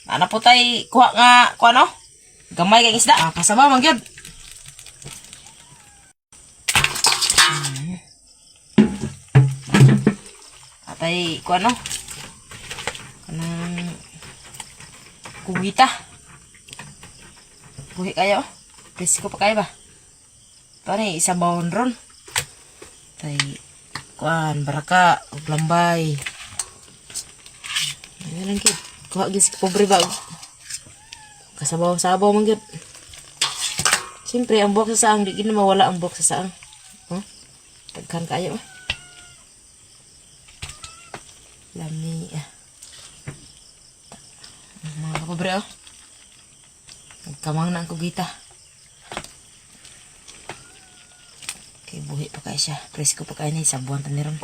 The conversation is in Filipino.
Ana po tay kuha nga kuha no? Gamay kay isda. Kasama man gyud. Atay kuha no? Kanang kugita. Buhi kayo. Presko pa kayo ba? Ito ni isang bawon ron. Tay kuan baraka ug lambay. Ayan lang kid. Kuha gis pobre ba? Kasabaw-sabaw man gyud. Siyempre ang buhok sa saang di gid mawala ang buhok sa saang. Huh? Tagkan kayo. Lami. Mga kapobre oh. Nagkamang na ang kugita. Okay, buhi pa kayo siya. Presko pa kayo na. Sabuan ta niron.